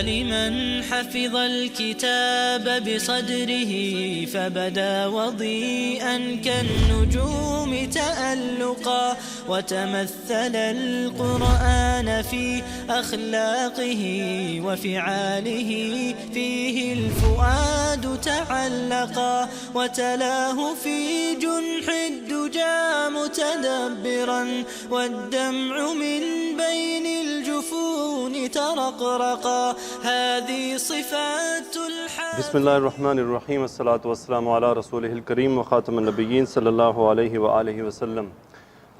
لمن حفظ الكتاب بصدره فبدا وضيئا كالنجوم تألقا وتمثل القرآن في أخلاقه وفعاله فيه الفؤاد تعلقا وتلاه في جنح الدجى متدبرا والدمع من بين الجفون ترقرقا هذه صفات الحق. بسم اللہ الرحمن الرحیم، والصلاة والسلام علی رسولہ الکریم وخاتم النبیین صلی اللہ علیہ وآلہ وسلم.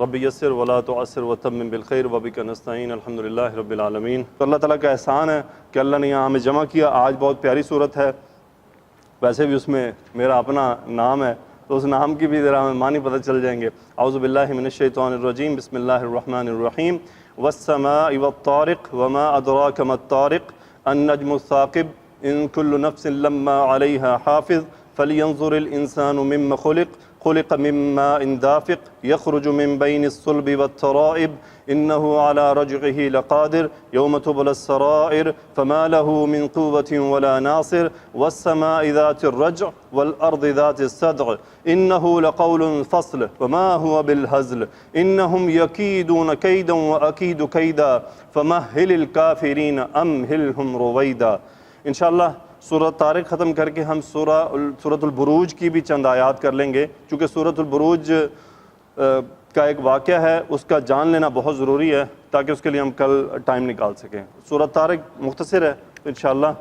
رب یسر ولا تعسر وتمم بالخیر وبک نستعین الحمدللہ رب العالمین. تو اللہ تعالیٰ کا احسان ہے کہ اللہ نے یہاں ہمیں جمع کیا. آج بہت پیاری صورت ہے، ویسے بھی اس میں میرا اپنا نام ہے تو اس نام کی بھی ذرا ہمیں معنی پتہ چل جائیں گے. اعوذ باللہ من الشیطان الرجیم، بسم اللہ الرحمن الرحیم. والسماء والطارق وما ادراک ما الطارق النجم الثاقب ان كل نفس لما عليها حافظ فلينظر الانسان مما خلق من ماء دافق يخرج من بين الصلب والترائب انه على رجعه لقادر يوم تبلى السرائر فما له من قوة ولا ناصر والسماء ذات الرجع والارض ذات الصدع انه لقول فصل وما هو بالهزل انهم يكيدون كيدا واكيد كيدا فمهل الكافرين امهلهم رويدا. انشاءاللہ سورۃ طارق ختم کر کے ہم سورۃ البروج کی بھی چند آیات کر لیں گے، چونکہ سورۃ البروج کا ایک واقعہ ہے، اس کا جان لینا بہت ضروری ہے تاکہ اس کے لیے ہم کل ٹائم نکال سکیں. سورۃ طارق مختصر ہے تو انشاءاللہ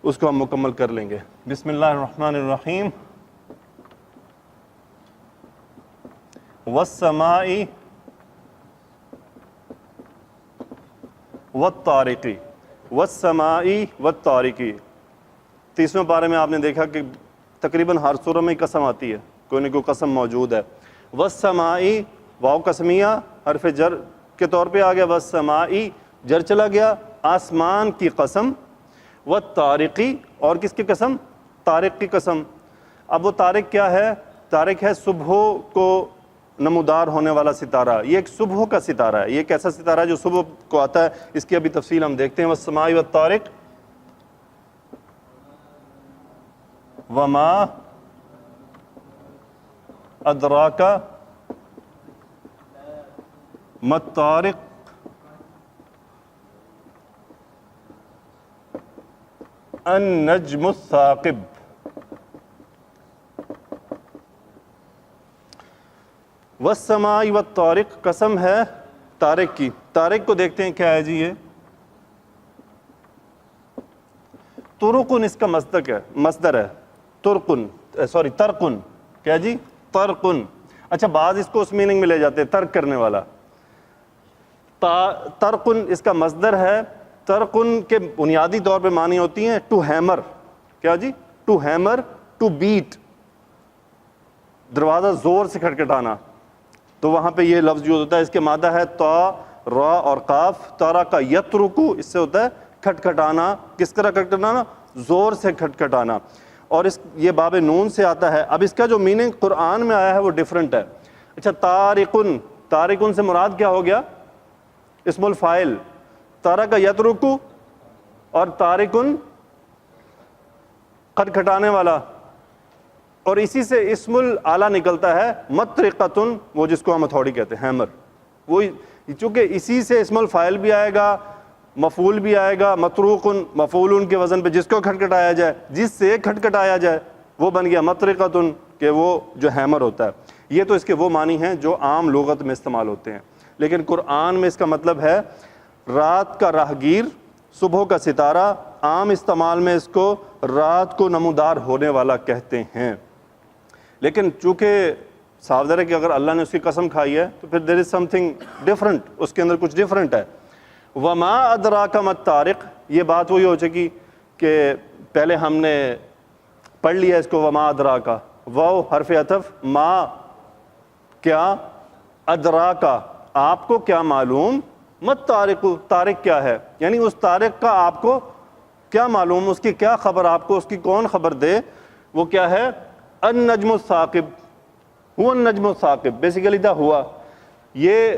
اس کو ہم مکمل کر لیں گے. بسم اللہ الرحمن الرحیم. والسماء والطارق والسماء والطارق. 30ویں پارے میں آپ نے دیکھا کہ تقریباً ہر سورہ میں قسم آتی ہے، کوئی نہ کوئی قسم موجود ہے. والسماء واو قسمیہ حرف جر کے طور پہ آ گیا، والسماء جر چلا گیا، آسمان کی قسم. والطارق اور کس کی قسم؟ طارق کی قسم. اب وہ طارق کیا ہے؟ طارق ہے صبح کو نمودار ہونے والا ستارہ. یہ ایک صبح کا ستارہ ہے. یہ ایک ایسا ستارہ ہے جو صبح کو آتا ہے. اس کی ابھی تفصیل ہم دیکھتے ہیں. والسماء والطارق وما ادراک ما الطارق النجم الثاقب. والسماء والطارق قسم ہے طارق کی. طارق کو دیکھتے ہیں کیا ہے جی. یہ ترقن اس کا مصدر ہے. ترقن کیا جی؟ ترقن. اچھا بعض اس کو اس میننگ میں لے جاتے ہیں ترک کرنے والا. ترقن اس کا مصدر ہے. ترقن کے بنیادی طور پہ معنی ہوتی ہیں ٹو ہیمر. کیا جی؟ ٹو ہیمر، ٹو بیٹ، دروازہ زور سے کھٹکھٹانا. تو وہاں پہ یہ لفظ یوز ہوتا ہے. اس کے مادہ ہے تا، را اور قاف. تارا کا یترکو، اس سے ہوتا ہے کھٹکھٹانا. کس طرح کھٹکھٹانا؟ زور سے کھٹکھٹانا. اور یہ باب نون سے آتا ہے. اب اس کا جو میننگ قرآن میں آیا ہے وہ ڈیفرنٹ ہے. اچھا طارقن، طارقن سے مراد کیا ہو گیا؟ اسم الفاعل. تارا کا یترکو اور طارقن کھٹکھٹانے والا. اور اسی سے اسم الآلہ نکلتا ہے مطرقتن، وہ جس کو ہم ہتھوڑی کہتے ہیں، ہیمر. وہ چونکہ اسی سے اسم الفاعل بھی آئے گا، مفعول بھی آئے گا. مطروقن مفعولن کے وزن پہ جس کو کھٹکھٹایا جائے، جس سے کھٹکھٹایا جائے، وہ بن گیا مطرقتن، کہ وہ جو ہیمر ہوتا ہے. یہ تو اس کے وہ معنی ہیں جو عام لغت میں استعمال ہوتے ہیں. لیکن قرآن میں اس کا مطلب ہے رات کا راہگیر، صبح کا ستارہ. عام استعمال میں اس کو رات کو نمودار ہونے والا کہتے ہیں. لیکن چونکہ صاف ظاہر ہے کہ اگر اللہ نے اس کی قسم کھائی ہے تو پھر دیر از سم تھنگ ڈفرنٹ، اس کے اندر کچھ ڈفرنٹ ہے. وما ادراک ما الطارق، یہ بات وہی ہو چکی کہ پہلے ہم نے پڑھ لیا اس کو. وما ادراکا، واو حرف عطف، ما کیا، ادراکا آپ کو کیا معلوم، مت طارق طارق کیا ہے، یعنی اس طارق کا آپ کو کیا معلوم، اس کی کیا خبر آپ کو، اس کی کون خبر دے. وہ کیا ہے؟ النجم الثاقب. ہوا النجم الثاقب، بیسیکلی دا ہوا، یہ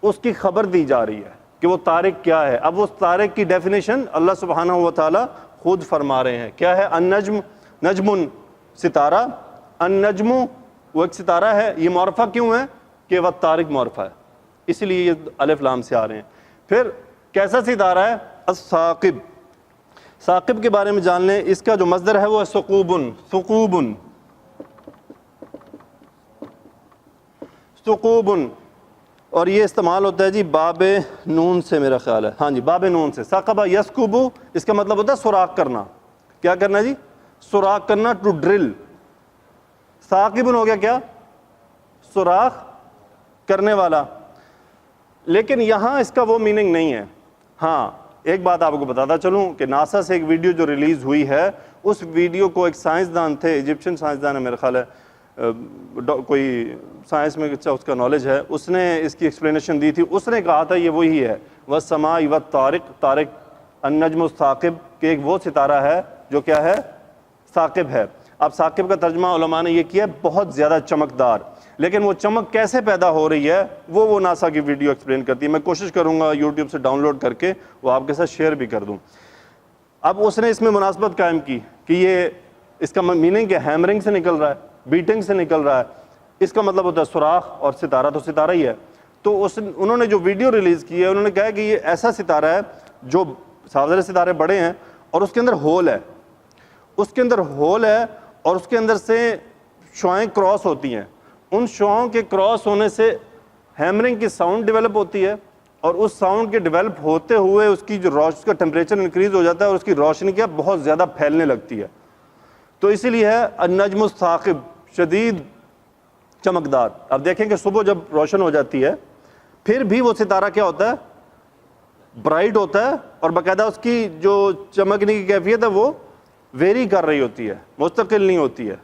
اس کی خبر دی جا رہی ہے. کہ وہ طارق کیا ہے. اب اس طارق کی ڈیفینیشن اللہ سبحانہ و تعالیٰ خود فرما رہے ہیں. کیا ہے؟ النجم، نجم ستارہ، النجم وہ ایک ستارہ ہے. یہ معرفہ کیوں ہے؟ کہ وہ طارق معرفہ ہے، اس لیے یہ الف لام سے آ رہے ہیں. پھر کیسا ستارہ ہے؟ الثاقب. ثاقب کے بارے میں جان لیں. اس کا جو مصدر ہے وہ ہے ثقوبن. ثقوبن، ثقوبن، اور یہ استعمال ہوتا ہے جی باب نون سے، میرا خیال ہے، ہاں جی باب نون سے. ثقب یثقب، اس کا مطلب ہوتا ہے سوراخ کرنا. کیا کرنا جی؟ سوراخ کرنا، ٹو ڈرل. ثاقبن ہو گیا کیا؟ سوراخ کرنے والا. لیکن یہاں اس کا وہ میننگ نہیں ہے. ہاں ایک بات آپ کو بتاتا چلوں کہ ناسا سے ایک ویڈیو جو ریلیز ہوئی ہے، اس ویڈیو کو ایک سائنسدان تھے، ایجپشن سائنسدان ہے میرا خیال ہے، کوئی سائنس میں اچھا اس کا نالج ہے، اس نے اس کی ایکسپلینیشن دی تھی. اس نے کہا تھا یہ وہی ہے، والسماء والطارق، طارق، النجم الثاقب، کہ ایک وہ ستارہ ہے جو کیا ہے؟ ثاقب ہے. اب ثاقب کا ترجمہ علماء نے یہ کیا ہے بہت زیادہ چمکدار. لیکن وہ چمک کیسے پیدا ہو رہی ہے وہ ناسا کی ویڈیو ایکسپلین کرتی ہے. میں کوشش کروں گا یوٹیوب سے ڈاؤن لوڈ کر کے وہ آپ کے ساتھ شیئر بھی کر دوں. اب اس نے اس میں مناسبت قائم کی کہ یہ اس کا میننگ کہ ہیمرنگ سے نکل رہا ہے، بیٹنگ سے نکل رہا ہے. اس کا مطلب ہوتا ہے سوراخ، اور ستارہ تو ستارہ ہی ہے. تو انہوں نے جو ویڈیو ریلیز کی ہے، انہوں نے کہا کہ یہ ایسا ستارہ ہے جو سارے ستارے بڑے ہیں اور اس کے اندر ہول ہے، اس کے اندر ہول ہے، اور اس کے اندر سے شعاعیں کراس ہوتی ہیں. ان شعاعوں کے کراس ہونے سے ہیمرنگ کی ساؤنڈ ڈیولپ ہوتی ہے، اور اس ساؤنڈ کے ڈیولپ ہوتے ہوئے اس کی جو روشنی کا ٹیمپریچر انکریز ہو جاتا ہے اور اس کی روشنی کیا بہت زیادہ پھیلنے لگتی ہے. تو اسی لیے ہے النجم الثاقب، شدید چمکدار. اب دیکھیں کہ صبح جب روشن ہو جاتی ہے پھر بھی وہ ستارہ کیا ہوتا ہے؟ برائٹ ہوتا ہے، اور باقاعدہ اس کی جو چمکنے کی کیفیت ہے وہ ویری کر رہی ہوتی ہے، مستقل نہیں ہوتی ہے.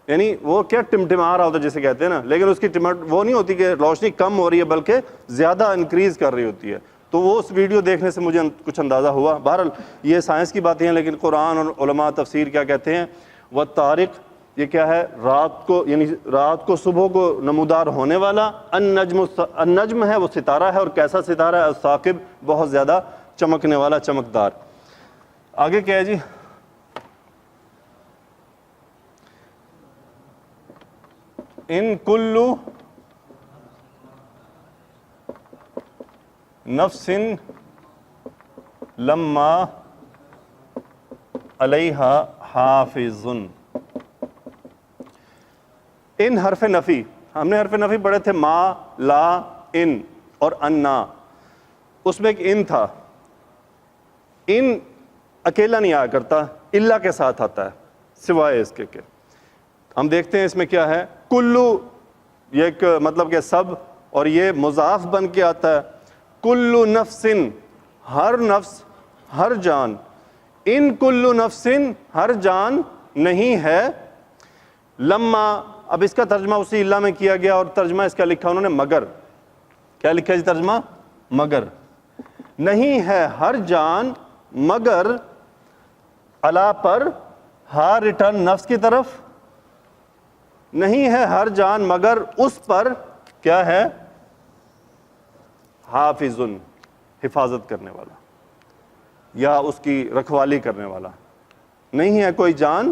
یعنی وہ کیا ٹمٹما رہا ہوتا ہے جسے کہتے ہیں نا، لیکن اس کی وہ نہیں ہوتی کہ روشنی کم ہو رہی ہے بلکہ زیادہ انکریز کر رہی ہوتی ہے. تو وہ اس ویڈیو دیکھنے سے مجھے کچھ اندازہ ہوا. بہرحال یہ سائنس کی باتیں ہیں، لیکن قرآن اور علماء تفسیر کیا کہتے ہیں؟ والطارق، یہ کیا ہے؟ رات کو، یعنی رات کو صبح کو نمودار ہونے والا. النجم ہے وہ ستارہ ہے، اور کیسا ستارہ ہے؟ الثاقب، بہت زیادہ چمکنے والا، چمکدار. آگے کیا ہے جی؟ ان کل نفس لما علیہا حافظ. ان حرف نفی، ہم نے حرف نفی پڑھے تھے، ما، لا، ان اور انا. اس میں ایک ان تھا. ان اکیلا نہیں آیا کرتا، الا کے ساتھ آتا ہے، سوائے اس کے کہ. ہم دیکھتے ہیں اس میں کیا ہے؟ کلو، یہ ایک مطلب کہ سب، اور یہ مضاف بن کے آتا ہے. کلو نفسن، ہر نفس، ہر جان. ان کلو نفسن، ہر جان نہیں ہے. لما، اب اس کا ترجمہ اسی اللہ میں کیا گیا، اور ترجمہ اس کا لکھا انہوں نے مگر. کیا لکھا جی ترجمہ؟ مگر. نہیں ہے ہر جان مگر الا پر، ہا ریٹرن نفس کی طرف. نہیں ہے ہر جان مگر اس پر کیا ہے؟ حافظ، حفاظت کرنے والا یا اس کی رکھوالی کرنے والا. نہیں ہے کوئی جان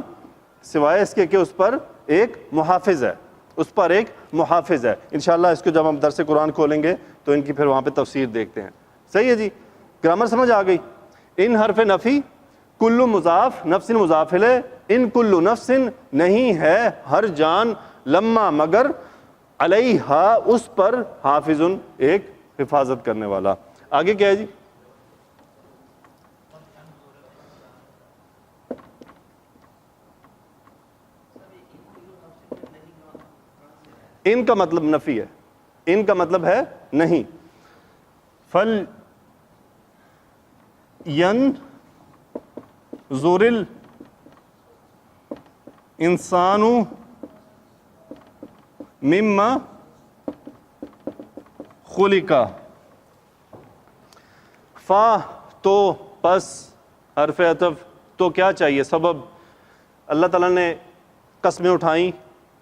سوائے اس کے کہ اس پر ایک محافظ ہے، اس پر ایک محافظ ہے. انشاءاللہ اس کو جب ہم درس قرآن کھولیں گے تو ان کی پھر وہاں پہ تفسیر دیکھتے ہیں. صحیح ہے جی؟ گرامر سمجھ آ گئی؟ ان حرف نفی، کلو مضاف، نفس مضاف الیہ. ان کلو نفس، نہیں ہے ہر جان، لما مگر، علیہا اس پر، حافظ ایک حفاظت کرنے والا. آگے کیا ہے جی؟ ان کا مطلب نفی ہے، ان کا مطلب ہے نہیں. فل ینظر الانسان مما خلق. فا تو، پس، حرف عطف، تو کیا چاہیے؟ سبب. اللہ تعالیٰ نے قسمیں اٹھائیں،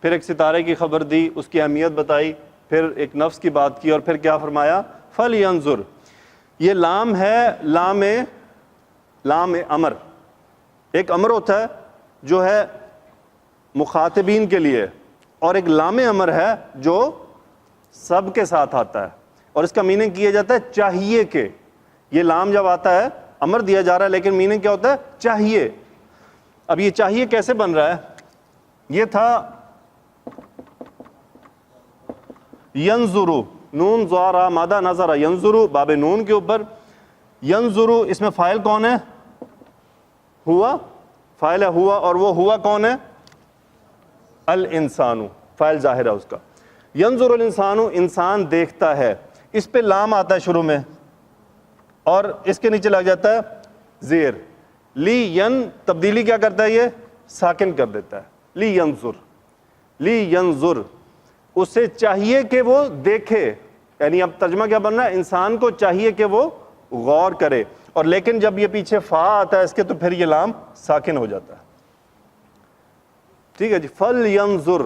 پھر ایک ستارے کی خبر دی، اس کی اہمیت بتائی، پھر ایک نفس کی بات کی، اور پھر کیا فرمایا؟ فَلْيَنظُرْ. یہ لام ہے لام امر. ایک امر ہوتا ہے جو ہے مخاطبین کے لیے, اور ایک لام امر ہے جو سب کے ساتھ آتا ہے, اور اس کا میننگ کیا جاتا ہے چاہیے کہ. یہ لام جب آتا ہے امر دیا جا رہا ہے, لیکن میننگ کیا ہوتا ہے؟ چاہیے. اب یہ چاہیے کیسے بن رہا ہے؟ یہ تھا ینظرو, نون ضارا مادہ نظر, ینظرو باب نون کے اوپر. ینظرو اس میں فاعل کون ہے؟ ہوا. فاعل ہے ہوا, اور وہ ہوا کون ہے؟ الانسانو, فاعل ظاہر ہے اس کا. ینظر الانسانو, انسان دیکھتا ہے. اس پہ لام آتا ہے شروع میں, اور اس کے نیچے لگ جاتا ہے زیر. لی ین تبدیلی کیا کرتا ہے؟ یہ ساکن کر دیتا ہے. لی ینظر, لی ینظر, اسے چاہیے کہ وہ دیکھے. یعنی اب ترجمہ کیا بن رہا ہے؟ انسان کو چاہیے کہ وہ غور کرے. اور لیکن جب یہ پیچھے فا آتا ہے اس کے, تو پھر یہ لام ساکن ہو جاتا ہے. ٹھیک ہے جی. فل ینظر,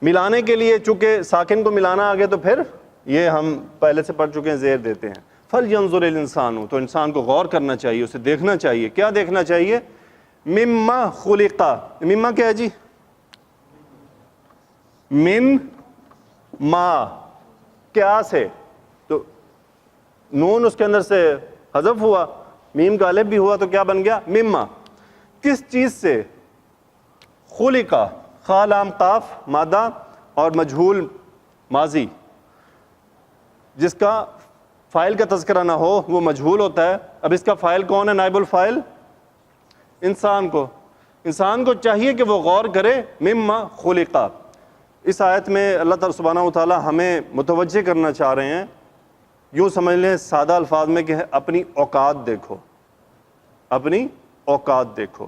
ملانے کے لیے چونکہ ساکن کو ملانا آگے, تو پھر یہ ہم پہلے سے پڑھ چکے ہیں, زیر دیتے ہیں. فل ینظر الانسان, تو انسان کو غور کرنا چاہیے, اسے دیکھنا چاہیے. کیا دیکھنا چاہیے؟ مما خلقا. مما کیا ہے جی؟ من ما, کیا سے. تو نون اس کے اندر سے حذف ہوا, میم کا الف بھی ہوا, تو کیا بن گیا؟ مما. کس چیز سے؟ خلقا, خا لام قاف مادہ اور مجہول ماضی, جس کا فاعل کا تذکرہ نہ ہو وہ مجہول ہوتا ہے. اب اس کا فاعل کون ہے؟ نائب الفاعل انسان کو. انسان کو چاہیے کہ وہ غور کرے. مما خلقا. اس آیت میں اللہ تعالیٰ سبحانہ و تعالیٰ ہمیں متوجہ کرنا چاہ رہے ہیں, یوں سمجھ لیں سادہ الفاظ میں, کہ اپنی اوقات دیکھو, اپنی اوقات دیکھو.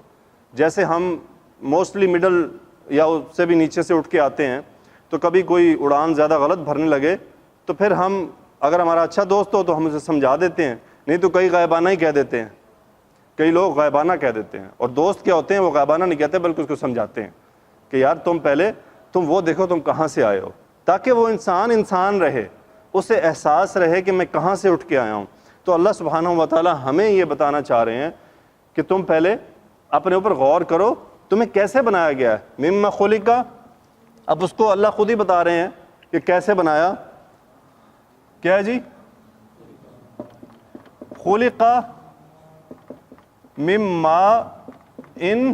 جیسے ہم موسٹلی مڈل یا اس سے بھی نیچے سے اٹھ کے آتے ہیں, تو کبھی کوئی اڑان زیادہ غلط بھرنے لگے, تو پھر ہم, اگر ہمارا اچھا دوست ہو تو ہم اسے سمجھا دیتے ہیں, نہیں تو کئی غائبانہ ہی کہہ دیتے ہیں. کئی لوگ غائبانہ کہہ دیتے ہیں, اور دوست کیا ہوتے ہیں, وہ غائبانہ نہیں کہتے بلکہ اس کو سمجھاتے ہیں کہ یار تم وہ دیکھو تم کہاں سے آئے ہو, تاکہ وہ انسان رہے, اسے احساس رہے کہ میں کہاں سے اٹھ کے آیا ہوں. تو اللہ سبحانہ و تعالیٰ ہمیں یہ بتانا چاہ رہے ہیں کہ تم پہلے اپنے اوپر غور کرو, تمہیں کیسے بنایا گیا ہے. مما خلقا, اب اس کو اللہ خود ہی بتا رہے ہیں کہ کیسے بنایا. کیا ہے جی؟ خلقا مما ان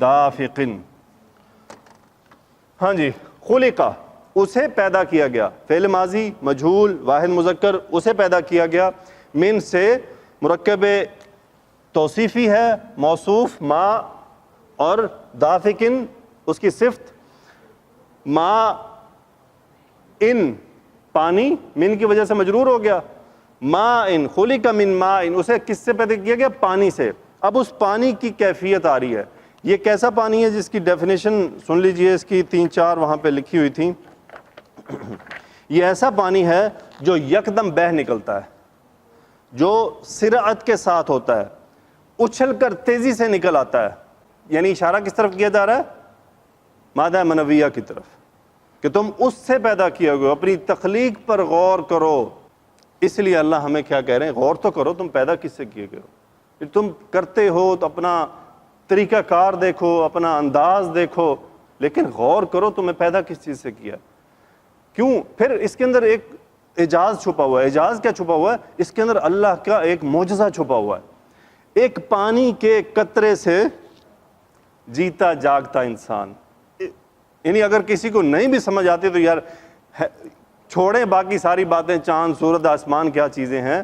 دافقن. ہاں جی, خلقا, اسے پیدا کیا گیا. فعل ماضی مجہول واحد مذکر, اسے پیدا کیا گیا. من سے مرکب توصیفی ہے, موصوف ما, اور دافقن اس کی صفت. ما ان, پانی, من کی وجہ سے مجرور ہو گیا. ما ان, خلق من ما ان, اسے کس سے پیدا کیا گیا؟ پانی سے. اب اس پانی کی کیفیت آ رہی ہے. یہ کیسا پانی ہے جس کی ڈیفینیشن سن لیجئے, اس کی 3-4 وہاں پہ لکھی ہوئی تھیں. یہ ایسا پانی ہے جو یکدم بہہ نکلتا ہے, جو سرعت کے ساتھ ہوتا ہے, اچھل کر تیزی سے نکل آتا ہے. یعنی اشارہ کس طرف کیا جا رہا ہے؟ مادہ منویہ کی طرف, کہ تم اس سے پیدا کیا گئے, اپنی تخلیق پر غور کرو. اس لیے اللہ ہمیں کیا کہہ رہے ہیں؟ غور تو کرو, تم پیدا کس سے کیے گئے ہو. تم کرتے ہو تو اپنا طریقہ کار دیکھو, اپنا انداز دیکھو, لیکن غور کرو تمہیں پیدا کس چیز سے کیا. کیوں؟ پھر اس کے اندر ایک اعجاز چھپا ہوا ہے. اعجاز کیا چھپا ہوا ہے؟ اس کے اندر اللہ کا ایک معجزہ چھپا ہوا ہے. ایک پانی کے قطرے سے جیتا جاگتا انسان. یعنی اگر کسی کو نہیں بھی سمجھ آتی تو یار چھوڑیں باقی ساری باتیں, چاند سورج آسمان کیا چیزیں ہیں.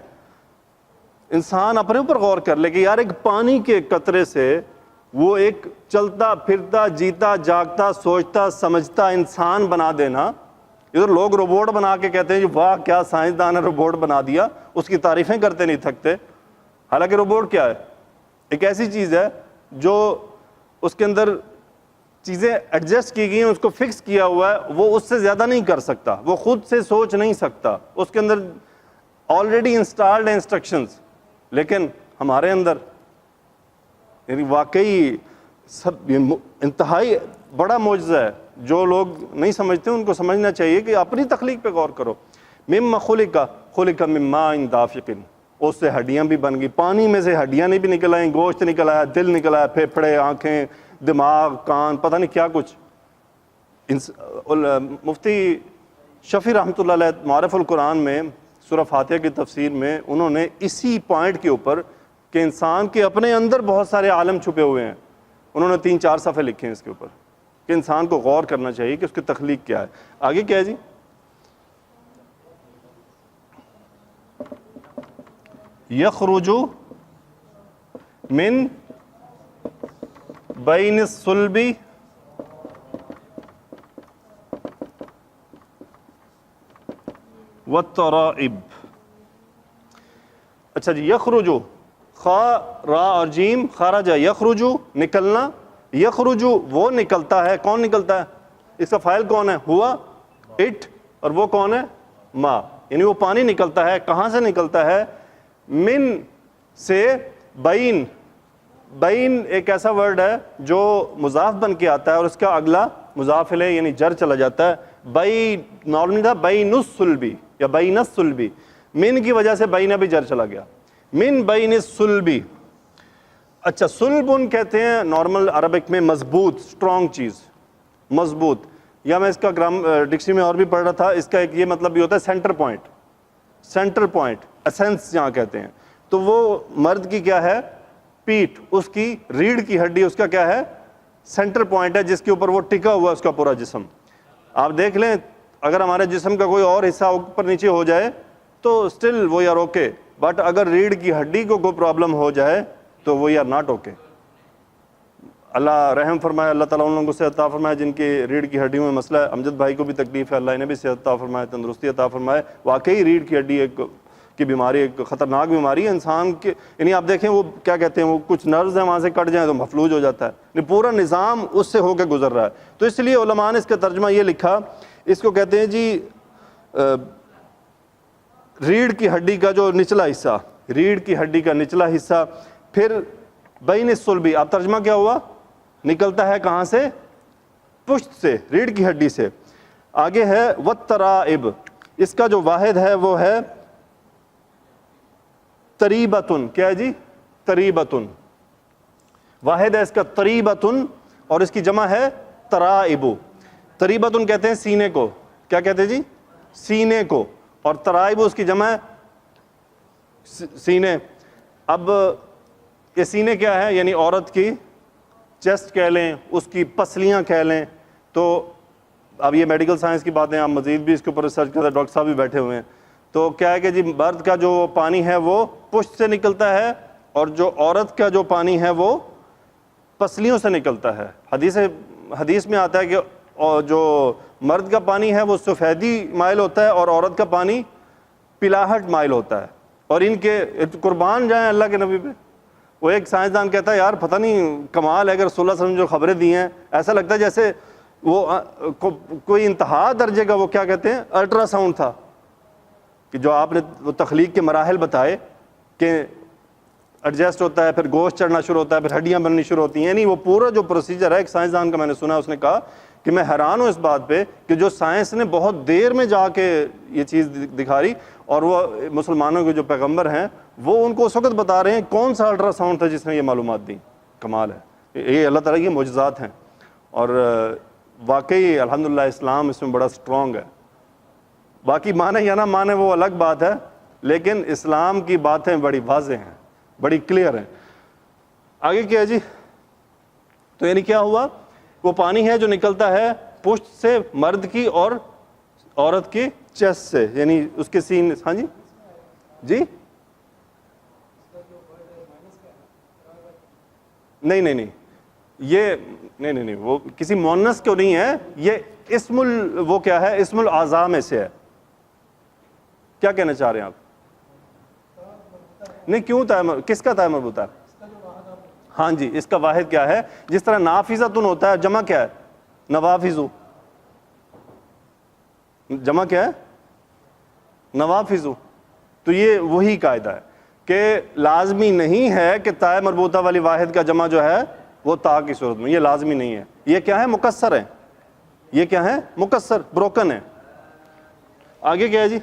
انسان اپنے اوپر غور کر لے کہ یار ایک پانی کے قطرے سے وہ ایک چلتا پھرتا جیتا جاگتا سوچتا سمجھتا انسان بنا دینا. ادھر لوگ روبوٹ بنا کے کہتے ہیں جی واہ کیا سائنسدان نے روبوٹ بنا دیا, اس کی تعریفیں کرتے نہیں تھکتے. حالانکہ روبوٹ کیا ہے؟ ایک ایسی چیز ہے جو اس کے اندر چیزیں ایڈجسٹ کی گئی ہیں, اس کو فکس کیا ہوا ہے, وہ اس سے زیادہ نہیں کر سکتا, وہ خود سے سوچ نہیں سکتا, اس کے اندر آلریڈی انسٹالڈ ہیں انسٹرکشنز. لیکن ہمارے اندر یعنی واقعی سب انتہائی بڑا معجزہ ہے. جو لوگ نہیں سمجھتے ان کو سمجھنا چاہیے کہ اپنی تخلیق پہ غور کرو. مما خلق من ماء دافق، اس سے ہڈیاں بھی بن گئی، پانی میں سے ہڈیاں نہیں بھی نکل آئیں، گوشت نکل آیا، دل نکل آیا، پھیپھڑے، آنکھیں، دماغ، کان، پتہ نہیں کیا کچھ۔ مفتی شفیع رحمۃ اللہ علیہ معارف القرآن میں سورہ فاتحہ کی تفسیر میں انہوں نے اسی پوائنٹ کے اوپر کہ انسان کے اپنے اندر بہت سارے عالم چھپے ہوئے ہیں، انہوں نے 3-4 صفحے لکھے ہیں اس کے اوپر کہ انسان کو غور کرنا چاہیے کہ اس کی تخلیق کیا ہے۔ آگے کیا ہے جی؟ یخرج من بین الصلب والترائب۔ اچھا جی، یخرجو، خا را اور جیم، خرجا یخرجو نکلنا، یخرجو وہ نکلتا ہے، کون نکلتا ہے؟ اس کا فاعل کون ہے؟ ہوا، اٹ، اور وہ کون ہے؟ ما، یعنی وہ پانی نکلتا ہے، کہاں سے نکلتا ہے؟ من سے، بین، بین ایک ایسا ورڈ ہے جو مضاف بن کے آتا ہے اور اس کا اگلا مضاف الیہ یعنی جر چلا جاتا ہے۔ بین نارملی تھا بین الصلبی یا بین الصلبی، من کی وجہ سے بین بھی جر چلا گیا، من بین الصلبی۔ اچھا، صلبن کہتے ہیں نارمل عربک میں مضبوط، اسٹرانگ چیز، مضبوط، یا میں اس کا ڈکشنری میں اور بھی پڑھ رہا تھا، اس کا ایک یہ مطلب بھی ہوتا ہے centre point, centre point, ascends جہاں کہتے ہیں۔ تو وہ مرد کی کیا ہے؟ پیٹھ، اس کی ریڑھ کی ہڈی اس کا کیا ہے؟ سینٹر پوائنٹ ہے جس کے اوپر وہ ٹکا ہوا ہے اس کا پورا جسم۔ آپ دیکھ لیں اگر ہمارے جسم کا کوئی اور حصہ اوپر نیچے ہو جائے تو still we are okay, but اگر ریڑھ کی ہڈی کو کوئی پرابلم ہو جائے تو وی آر ناٹ اوکے۔ اللہ رحم فرمائے، اللہ تعالیٰ ان لوگوں کو صحت عطا فرمائے جن کی ریڑھ کی ہڈیوں میں مسئلہ ہے۔ امجد بھائی کو بھی تکلیف ہے، اللہ انہیں بھی صحت عطا فرمائے، تندرستی عطا فرمائے۔ واقعی ریڑھ کی ہڈی ایک کی بیماری، ایک خطرناک بیماری ہے انسان کے، یعنی آپ دیکھیں وہ کیا کہتے ہیں، وہ کچھ نروز ہیں وہاں سے کٹ جائیں تو مفلوج ہو جاتا ہے، پورا نظام اس سے ہو کے گزر رہا ہے۔ تو اس لیے علماء نے اس کا ترجمہ یہ لکھا، اس کو کہتے ہیں جی ریڑھ کی ہڈی کا جو نچلا حصہ، ریڑھ کی ہڈی کا نچلا حصہ، پھر بین الصلبی، آپ ترجمہ کیا ہوا؟ نکلتا ہے کہاں سے؟ پشت سے، ریڑھ کی ہڈی سے۔ آگے ہے والترائب، اس کا جو واحد ہے وہ ہے تریبتن، کیا ہے جی؟ تریبتن، واحد ہے اس کا تریبتن، اور اس کی جمع ہے ترائبو۔ تریبتن کہتے ہیں سینے کو، کیا کہتے ہیں جی؟ سینے کو، اور ترائبو اس کی جمع ہے سینے۔ اب یہ سینے کیا ہے؟ یعنی عورت کی چیسٹ کہہ لیں، اس کی پسلیاں کہہ لیں۔ تو اب یہ میڈیکل سائنس کی باتیں، آپ مزید بھی اس کے اوپر ریسرچ کرتے ہیں، ڈاکٹر صاحب بھی بیٹھے ہوئے ہیں۔ تو کیا ہے کہ جی مرد کا جو پانی ہے وہ پشت سے نکلتا ہے، اور جو عورت کا جو پانی ہے وہ پسلیوں سے نکلتا ہے۔ حدیث میں آتا ہے کہ جو مرد کا پانی ہے وہ سفیدی مائل ہوتا ہے اور عورت کا پانی پلاہٹ مائل ہوتا ہے۔ اور ان کے قربان جائیں اللہ کے نبی پہ، وہ ایک سائنسدان کہتا ہے یار پتہ نہیں کمال ہے، اگر رسول اللہ صلی اللہ علیہ وسلم جو خبریں دی ہیں ایسا لگتا ہے جیسے وہ کوئی انتہا درجے کا وہ کیا کہتے ہیں الٹرا ساؤنڈ تھا، کہ جو آپ نے وہ تخلیق کے مراحل بتائے کہ ایڈجسٹ ہوتا ہے، پھر گوشت چڑھنا شروع ہوتا ہے، پھر ہڈیاں بننی شروع ہوتی ہیں، یعنی وہ پورا جو پروسیجر ہے۔ ایک سائنسدان کا میں نے سنا، اس نے کہا کہ میں حیران ہوں اس بات پہ کہ جو سائنس نے بہت دیر میں جا کے یہ چیز دکھاری، اور وہ مسلمانوں کے جو پیغمبر ہیں وہ ان کو اس وقت بتا رہے ہیں کون سا الٹرا ساؤنڈ تھا جس نے یہ معلومات دی۔ کمال ہے، یہ اللہ تعالیٰ کی معجزات ہیں، اور واقعی الحمدللہ اسلام اس میں بڑا اسٹرانگ ہے۔ باقی مانے یا نہ مانے وہ الگ بات ہے، لیکن اسلام کی باتیں بڑی واضح ہیں، بڑی کلیئر ہیں۔ آگے کیا ہے جی؟ تو یعنی کیا ہوا؟ وہ پانی ہے جو نکلتا ہے پشت سے مرد کی اور عورت کی چیسٹ سے، یعنی اس کے سین۔ ہاں جی جی نہیں یہ نہیں وہ کسی مونس کو نہیں ہے، یہ اسم وہ کیا ہے؟ اسم الاعضاء میں سے ہے۔ کیا کہنا چاہ رہے ہیں آپ؟ نہیں، کیوں کس کا تائے مربوط ہے؟ ہاں جی، اس کا واحد کیا ہے؟ جس طرح نافذتن ہوتا ہے، جمع کیا ہے؟ نوافذو، جمع کیا ہے؟ نوافذو۔ تو یہ وہی قاعدہ ہے کہ لازمی نہیں ہے کہ تائے مربوطہ والی واحد کا جمع جو ہے وہ تا کی صورت میں، یہ لازمی نہیں ہے۔ یہ کیا ہے؟ مکسر ہے، یہ کیا ہے؟ مکسر، بروکن ہے۔ آگے کیا ہے جی؟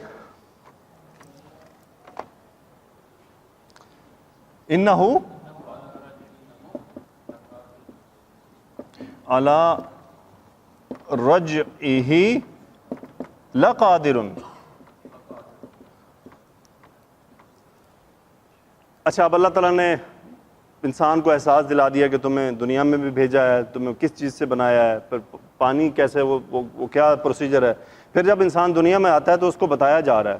انہ علی رجعہ لقادر. اچھا، اب اللہ تعالیٰ نے انسان کو احساس دلا دیا کہ تمہیں دنیا میں بھی بھیجا ہے، تمہیں کس چیز سے بنایا ہے، پھر پانی کیسے، وہ کیا پروسیجر ہے. پھر جب انسان دنیا میں آتا ہے تو اس کو بتایا جا رہا ہے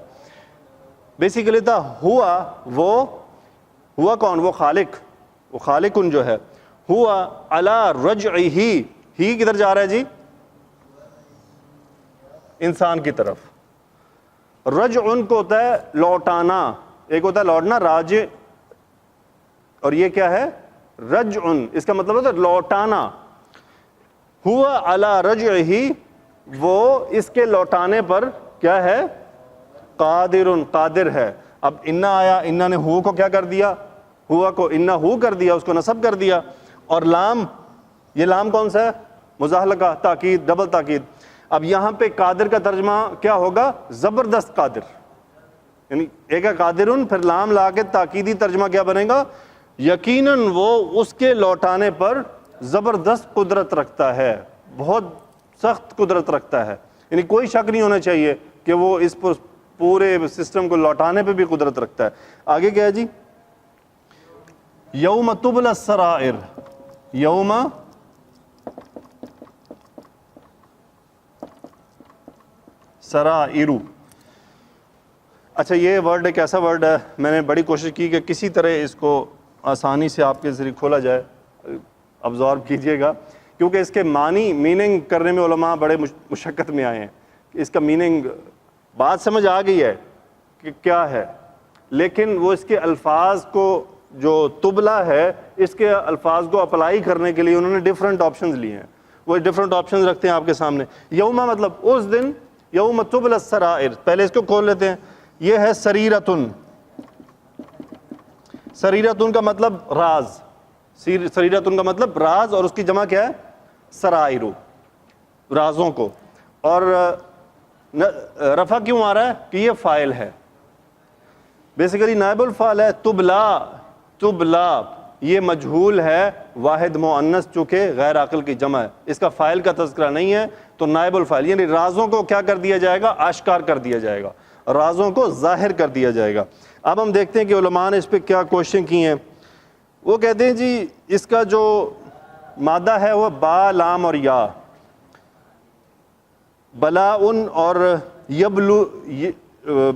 بیسیکلی تھا ہوا کون؟ وہ خالقن جو ہے. ہوا علی رجعہ، ہی کدھر جا رہا ہے جی؟ انسان کی طرف. رجعن کو ہوتا ہے لوٹانا، ایک ہوتا ہے لوٹنا راجع، اور یہ کیا ہے؟ رجعن، اس کا مطلب ہوتا ہے لوٹانا. ہوا علی رجعہ، وہ اس کے لوٹانے پر کیا ہے؟ قادر ہے. اب انا آیا، انا نے ہو کو کیا کر دیا؟ ہوا کو انا ہو کر دیا، اس کو نصب کر دیا. اور لام، یہ لام کون سا ہے؟ مزاحلہ کا، تاکید، ڈبل تاکید. اب یہاں پہ قادر کا ترجمہ کیا ہوگا؟ زبردست قادر. یعنی ایک ہے قادرن، پھر لام لا کے تاکیدی ترجمہ کیا بنے گا؟ یقیناً وہ اس کے لوٹانے پر زبردست قدرت رکھتا ہے، بہت سخت قدرت رکھتا ہے. یعنی کوئی شک نہیں ہونا چاہیے کہ وہ اس پورے سسٹم کو لوٹانے پہ بھی قدرت رکھتا ہے. آگے کیا ہے جی؟ یوم تبلی السرائر، یوم سرائر. اچھا، یہ ورڈ ایک ایسا ورڈ ہے، میں نے بڑی کوشش کی کہ کسی طرح اس کو آسانی سے آپ کے ذریعے کھولا جائے، ابزارب کیجئے گا، کیونکہ اس کے معنی میننگ کرنے میں علماء بڑے مشقت میں آئے ہیں. اس کا میننگ بات سمجھ آ گئی ہے کہ کیا ہے، لیکن وہ اس کے الفاظ کو، جو تبلا ہے، اس کے الفاظ کو اپلائی کرنے کے لیے انہوں نے ڈیفرنٹ آپشنز لیے ہیں. وہ ڈیفرنٹ آپشنز رکھتے ہیں آپ کے سامنے. یوم مطلب اس دن، یوم تبلی السرائر، پہلے اس کو کھول لیتے ہیں. یہ ہے سریرتن. سریرتن کا مطلب راز، سریرتن کا مطلب راز، اور اس کی جمع کیا ہے؟ سرائر، رازوں کو. اور رفع کیوں آ رہا ہے؟ کہ یہ فاعل ہے، بیسیکلی نائب الفاعل ہے. تبلا یہ مجہول ہے، واحد مؤنث چونکہ غیر عاقل کی جمع ہے، اس کا فاعل کا تذکرہ نہیں ہے، تو نائب الفاعل، یعنی رازوں کو کیا کر دیا جائے گا؟ آشکار کر دیا جائے گا، رازوں کو ظاہر کر دیا جائے گا. اب ہم دیکھتے ہیں کہ علماء نے اس پہ کیا کوششیں کی ہیں. وہ کہتے ہیں جی اس کا جو مادہ ہے وہ با، لام اور یا. بلاؤن اور یبلو،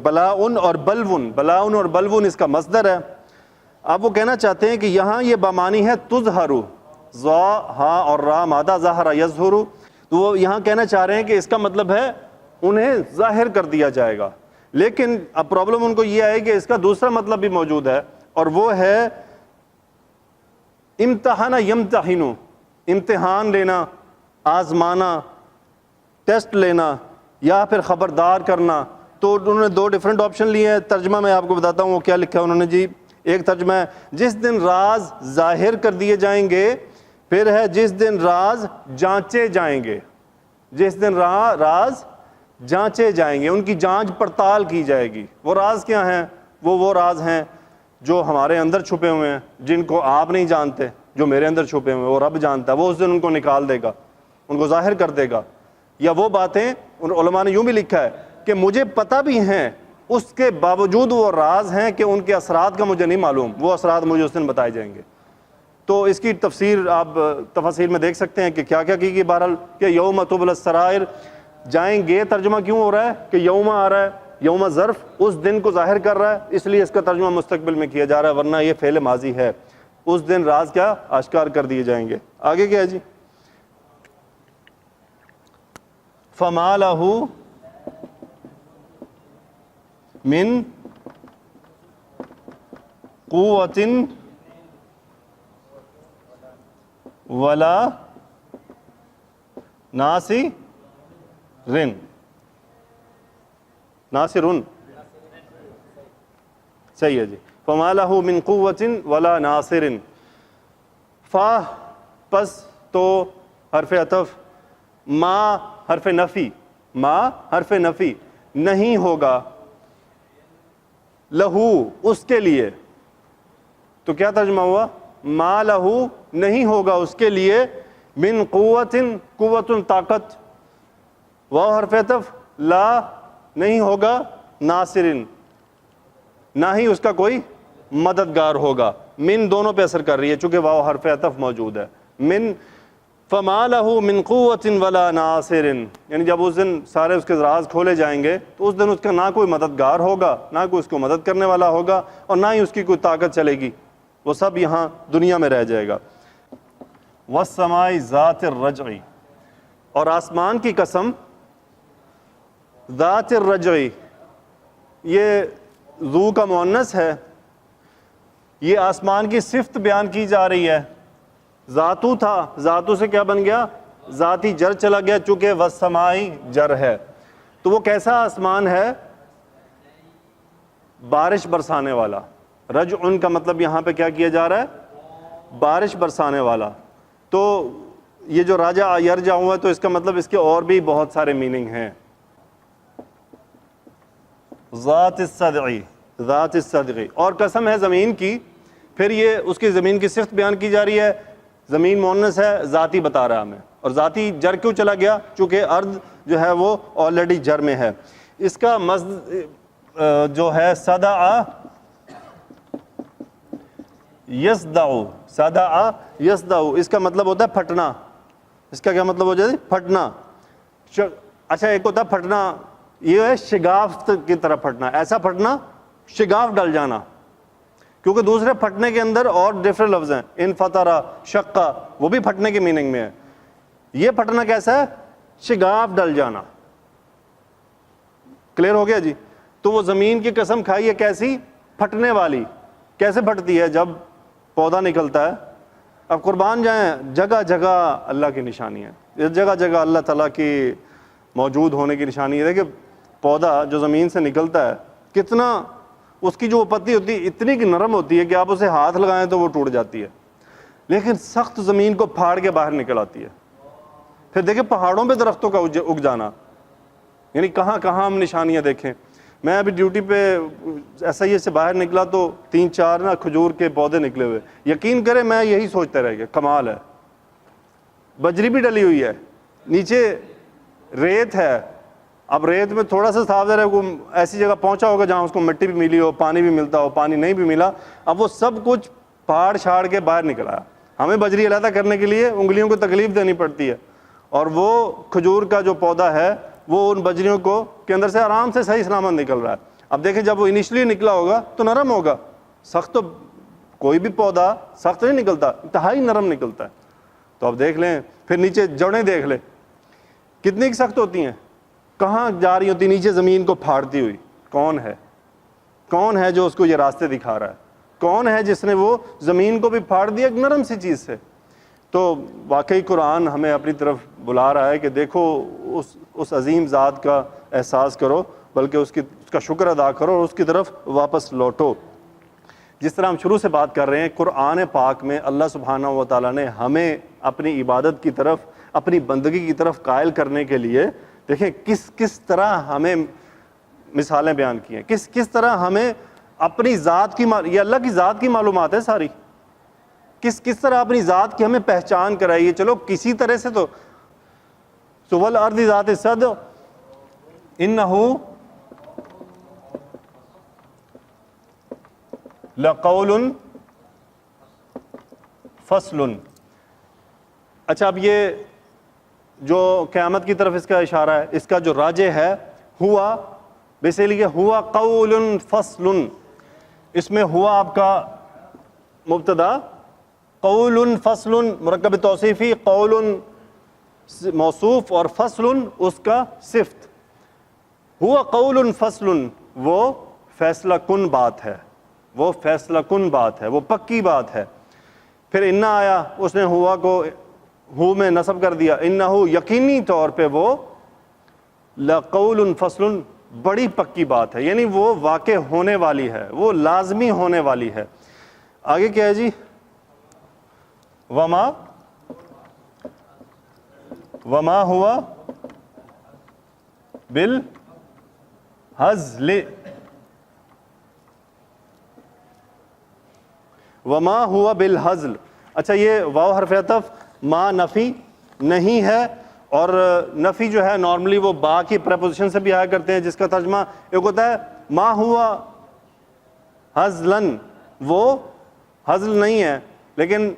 بلاؤن اور بلون، بلاؤن اور بلون اس کا مصدر ہے. اب وہ کہنا چاہتے ہیں کہ یہاں یہ بامانی ہے تظہرو، ذا، ہا اور را مادہ ظاہر یظہرو. تو وہ یہاں کہنا چاہ رہے ہیں کہ اس کا مطلب ہے انہیں ظاہر کر دیا جائے گا. لیکن اب پرابلم ان کو یہ ہے کہ اس کا دوسرا مطلب بھی موجود ہے، اور وہ ہے امتحان یمتحنو، امتحان لینا، آزمانا، ٹیسٹ لینا، یا پھر خبردار کرنا. تو انہوں نے دو ڈیفرنٹ آپشن لیے ہیں. ترجمہ میں آپ کو بتاتا ہوں وہ کیا لکھا ہے انہوں نے جی. ایک ترجمہ ہے جس دن راز ظاہر کر دیے جائیں گے، پھر ہے جس دن راز جانچے جائیں گے. جس دن راز جانچے جائیں گے، ان کی جانچ پڑتال کی جائے گی. وہ راز کیا ہیں؟ وہ راز ہیں جو ہمارے اندر چھپے ہوئے ہیں، جن کو آپ نہیں جانتے، جو میرے اندر چھپے ہوئے ہیں، وہ رب جانتا ہے. وہ اس دن ان کو نکال دے گا، ان کو ظاہر کر دے گا. یا وہ باتیں، ان علماء نے یوں بھی لکھا ہے کہ مجھے پتہ بھی ہیں، اس کے باوجود وہ راز ہیں کہ ان کے اثرات کا مجھے نہیں معلوم، وہ اثرات مجھے اس دن بتائے جائیں گے. تو اس کی تفسیر آپ تفاسیر میں دیکھ سکتے ہیں کہ کیا کیا کی گئی. بہرحال کہ یوم تبلی السرائر جائیں گے، ترجمہ کیوں ہو رہا ہے کہ یوم آ رہا ہے، یوم ظرف اس دن کو ظاہر کر رہا ہے، اس لیے اس کا ترجمہ مستقبل میں کیا جا رہا ہے، ورنہ یہ فعل ماضی ہے. اس دن راز کیا؟ آشکار کر دیے جائیں گے. آگے کیا ہے جی؟ فما لہ من قوت ولا ناصرن، ناصرن صحیح ہے جی. فما لہ من قوت ولا ناصرن. فا پس تو حرف عطف، ما حرف نفی، ما حرف نفی، نہیں ہوگا، لہو اس کے لیے، تو کیا ترجمہ ہوا؟ ما لہو نہیں ہوگا اس کے لیے من قوت قوت طاقت، واو حرف عطف، لا نہیں ہوگا، ناصرن نہ ہی اس کا کوئی مددگار ہوگا. من دونوں پہ اثر کر رہی ہے چونکہ واو حرف عطف موجود ہے. من فما لہ من قوت ولا ناصر، یعنی جب اس دن سارے اس کے راز کھولے جائیں گے تو اس دن اس کا نہ کوئی مددگار ہوگا، نہ کوئی اس کو مدد کرنے والا ہوگا، اور نہ ہی اس کی کوئی طاقت چلے گی، وہ سب یہاں دنیا میں رہ جائے گا. والسماء ذات الرجع، اور آسمان کی قسم ذات الرجع، یہ ذو کا مؤنث ہے، یہ آسمان کی صفت بیان کی جا رہی ہے. ذاتو تھا، ذاتو سے کیا بن گیا؟ ذاتی جر چلا گیا، چونکہ والسمائی جر ہے. تو وہ کیسا آسمان ہے؟ بارش برسانے والا. رجع کا مطلب یہاں پہ کیا کیا جا رہا ہے؟ بارش برسانے والا. تو یہ جو راجع یرجع ہوا ہے تو اس کا مطلب اس کے اور بھی بہت سارے میننگ ہیں. ذات الصدع، ذات الصدع، اور قسم ہے زمین کی. پھر یہ اس کی زمین کی صفت بیان کی جا رہی ہے، زمین مؤنث ہے، ذاتی بتا رہا ہمیں. اور ذاتی جر کیوں چلا گیا؟ چونکہ ارض جو ہے وہ آلریڈی جر میں ہے. اس کا جو ہے صدع یصدع، صدع یصدع، اس کا مطلب ہوتا ہے پھٹنا. اس کا کیا مطلب ہو جاتا ہے؟ پھٹنا. اچھا ایک ہوتا ہے پھٹنا، یہ ہے شگاف کی طرح پھٹنا، ایسا پھٹنا شگاف ڈل جانا، کیونکہ دوسرے پھٹنے کے اندر اور ڈفرنٹ لفظ ہیں، انفطرا، شقا، وہ بھی پھٹنے کے میننگ میں ہے. یہ پھٹنا کیسا ہے؟ شگاف ڈل جانا. کلیئر ہو گیا جی؟ تو وہ زمین کی قسم کھائی ہے کیسی؟ پھٹنے والی. کیسے پھٹتی ہے؟ جب پودا نکلتا ہے. اب قربان جائیں، جگہ جگہ اللہ کی نشانی ہے، اس جگہ جگہ اللہ تعالیٰ کی موجود ہونے کی نشانی ہے. دیکھیں پودا جو زمین سے نکلتا ہے کتنا، اس کی جو پتی ہوتی ہے اتنی کی نرم ہوتی ہے کہ آپ اسے ہاتھ لگائیں تو وہ ٹوٹ جاتی ہے، لیکن سخت زمین کو پھاڑ کے باہر نکل آتی ہے. پھر دیکھیں پہاڑوں پہ درختوں کا اگ جانا، یعنی کہاں کہاں ہم نشانیاں دیکھیں. میں ابھی ڈیوٹی پہ ایسا ہی سے باہر نکلا تو 3-4 نا کھجور کے پودے نکلے ہوئے. یقین کریں میں یہی سوچتا رہ گیا کمال ہے. بجری بھی ڈلی ہوئی ہے، نیچے ریت ہے. اب ریت میں تھوڑا سا صاف ہے، وہ ایسی جگہ پہنچا ہوگا جہاں اس کو مٹی بھی ملی ہو، پانی بھی ملتا ہو، پانی نہیں بھی ملا. اب وہ سب کچھ پھاڑ چھاڑ کے باہر نکل آیا. ہمیں بجری علیحدہ کرنے کے لیے انگلیوں کو تکلیف دینی پڑتی ہے، اور وہ کھجور کا جو پودا ہے وہ ان بجریوں کو کے اندر سے آرام سے صحیح سلامت نکل رہا ہے. اب دیکھیں جب وہ انیشلی نکلا ہوگا تو نرم ہوگا، سخت تو کوئی بھی پودا سخت نہیں نکلتا، انتہائی نرم نکلتا ہے. تو اب دیکھ لیں پھر نیچے جڑیں دیکھ لیں کتنی سخت ہوتی ہیں، کہاں جا رہی ہوتی نیچے زمین کو پھاڑتی ہوئی. کون ہے؟ کون ہے جو اس کو یہ راستے دکھا رہا ہے؟ کون ہے جس نے وہ زمین کو بھی پھاڑ دیا ایک نرم سی چیز سے؟ تو واقعی قرآن ہمیں اپنی طرف بلا رہا ہے کہ دیکھو اس عظیم ذات کا احساس کرو، بلکہ اس کا شکر ادا کرو اور اس کی طرف واپس لوٹو. جس طرح ہم شروع سے بات کر رہے ہیں، قرآن پاک میں اللہ سبحانہ و تعالیٰ نے ہمیں اپنی عبادت کی طرف، اپنی بندگی کی طرف قائل کرنے کے لیے دیکھیں کس طرح ہمیں مثالیں بیان کی ہیں، کس طرح ہمیں اپنی ذات کی یہ اللہ کی ذات کی معلومات ہے ساری، کس طرح اپنی ذات کی ہمیں پہچان کرائی ہے. چلو کسی طرح سے تو والارض ذات الصدع انہ لقول فصل. اچھا اب یہ جو قیامت کی طرف اس کا اشارہ ہے، اس کا جو راجع ہے ہوا بیسیکلی ہوا قول فصل. اس میں ہوا آپ کا مبتدا، قول فصل مرکب توصیفی، قول موصوف اور فصل اس کا صفت. ہوا قول فصل، وہ فیصلہ کن بات ہے، وہ فیصلہ کن بات ہے، وہ پکی بات ہے. پھر انہ آیا، اس نے ہوا کو ہو میں نصب کر دیا. انہ یقینی طور پہ وہ لقول فصل بڑی پکی بات ہے، یعنی وہ واقع ہونے والی ہے، وہ لازمی ہونے والی ہے. آگے کیا ہے جی؟ وما ہوا بالہزل، وما ہوا بالہزل. اچھا یہ واو حرف عطف ما نفی نہیں ہے, اور نفی جو ہے نارملی وہ با کی پریپوزیشن سے بھی آیا کرتے ہیں, جس کا ترجمہ ایک ہوتا ہے ما ہوا ہزلن, وہ ہزل نہیں ہے, لیکن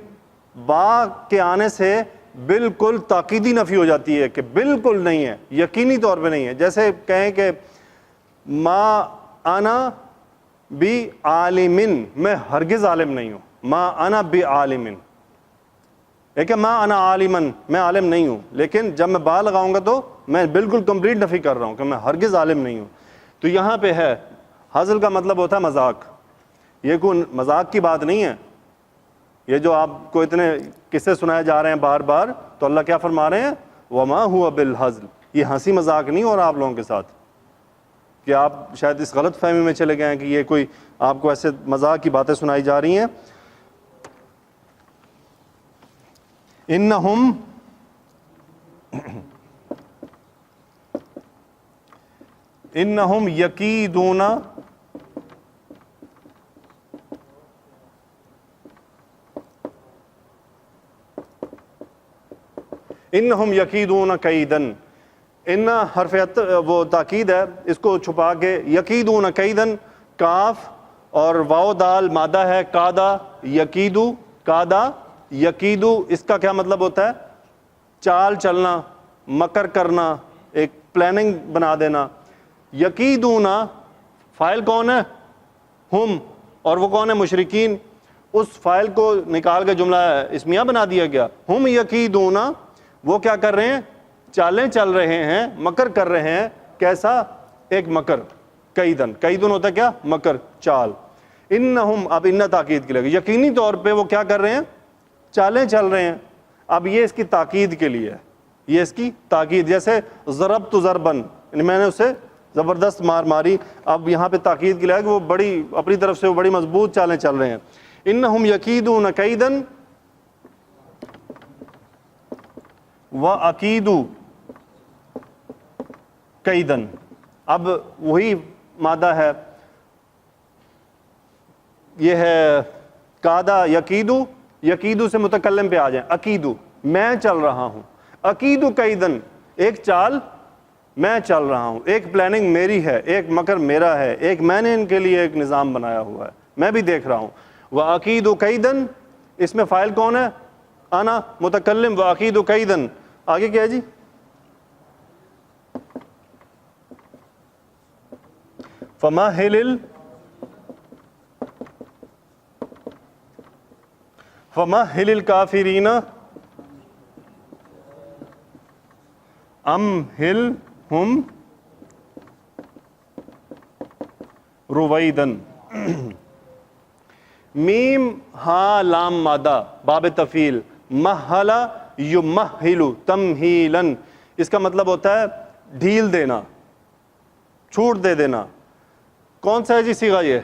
با کے آنے سے بالکل تاکیدی نفی ہو جاتی ہے کہ بالکل نہیں ہے, یقینی طور پہ نہیں ہے. جیسے کہیں کہ ما انا بی عالمن, میں ہرگز عالم نہیں ہوں, ما انا بی عالمن. ایک ہے ما انا عالمن, میں عالم نہیں ہوں, لیکن جب میں با لگاؤں گا تو میں بالکل کمپلیٹ نفی کر رہا ہوں کہ میں ہرگز عالم نہیں ہوں. تو یہاں پہ ہے ہزل کا مطلب ہوتا ہے مذاق, یہ کوئی مذاق کی بات نہیں ہے. یہ جو آپ کو اتنے قصے سنائے جا رہے ہیں بار بار, تو اللہ کیا فرما رہے ہیں, وما ہوا بالہزل, یہ ہنسی مذاق نہیں ہو رہا آپ لوگوں کے ساتھ, کہ آپ شاید اس غلط فہمی میں چلے گئے ہیں کہ یہ کوئی آپ کو ایسے مذاق کی باتیں سنائی جا رہی ہیں. انہم یکیدون کیدن. ان حرف وہ تاکید ہے, اس کو چھپا کے یکیدون کیدن, کاف اور واو دال مادہ ہے, کادا یکیدو, کادا یکیدو, اس کا کیا مطلب ہوتا ہے, چال چلنا, مکر کرنا, ایک پلاننگ بنا دینا. یکیدون فائل کون ہے, ہم, اور وہ کون ہے, مشرکین. اس فائل کو نکال کے جملہ اسمیہ بنا دیا گیا. ہم یکیدون, وہ کیا کر رہے ہیں, چالیں چل رہے ہیں, مکر کر رہے ہیں. کیسا, ایک مکر. کیدن, کیدن ہوتا ہے کیا, مکر, چال. انہم, اب ان تاکید کے لیے, یقینی طور پہ وہ کیا کر رہے ہیں, چالیں چل رہے ہیں. اب یہ اس کی تاکید کے لیے ہے, یہ اس کی تاکید. جیسے ضربت ضربن, میں نے اسے زبردست مار ماری. اب یہاں پہ تاکید کے لیے کہ وہ بڑی اپنی طرف سے وہ بڑی مضبوط چالیں چل رہے ہیں. انہم یکیدون کیدن وَأَكِيدُ کیدن. اب وہی مادہ ہے, یہ ہے کادا یکیدو, یکیدو سے متکلم پہ آ جائیں, عقیدو, میں چل رہا ہوں. عقیدو کیدن, ایک چال میں چل رہا ہوں, ایک پلاننگ میری ہے, ایک مکر میرا ہے, ایک میں نے ان کے لیے ایک نظام بنایا ہوا ہے, میں بھی دیکھ رہا ہوں. وَأَكِيدُ کیدن, اس میں فائل کون ہے, انا, متکلم. وَأَكِيدُ کیدن, آگے کیا ہے جی, فَمَهِّلِ الْكَافِرِينَ أَمْهِلْهُمْ رُوَيْدًا. میم ہا لام مادہ باب تفیل, مہلا یمہلو تمہیلاً, اس کا مطلب ہوتا ہے ڈھیل دینا, چھوٹ دے دینا. کون سا ہے جی صیغہ, یہ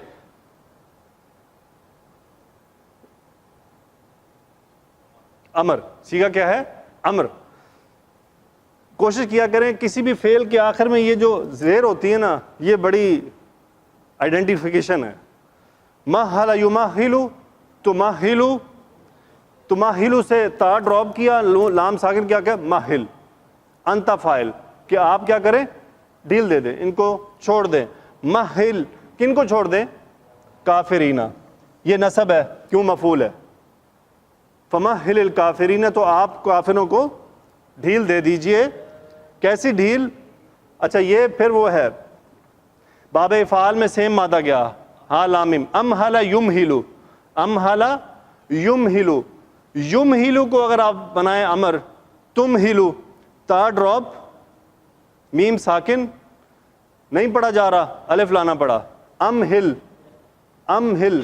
امر. صیغہ کیا ہے, امر. کوشش کیا کریں کسی بھی فعل کے آخر میں یہ جو زیر ہوتی ہے نا, یہ بڑی آئیڈینٹیفیکیشن ہے. مہلا یمہلو, تمہلو, تمہلو سے تا ڈراپ کیا, لام ساکن کیا کہ مہل, انتا فائل, کہ آپ کیا کریں, ڈھیل دے دیں, ان کو چھوڑ دیں. مہل, کن کو چھوڑ دیں, کافرینہ. یہ نسب ہے, کیوں مفعول ہے. فمہل الکافرین, تو آپ کافروں کو ڈھیل دے دیجئے. کیسی ڈھیل, اچھا یہ پھر وہ ہے باب افعال میں سیم مادہ گیا, ہاں لامم. امہلا یمہلو, امہلا یمہلو, یمہلو کو اگر آپ بنائیں امر, تمہلو, تا ڈراپ, میم ساکن, نہیں پڑھا جا رہا, الف لانا پڑا. امہل, امہل,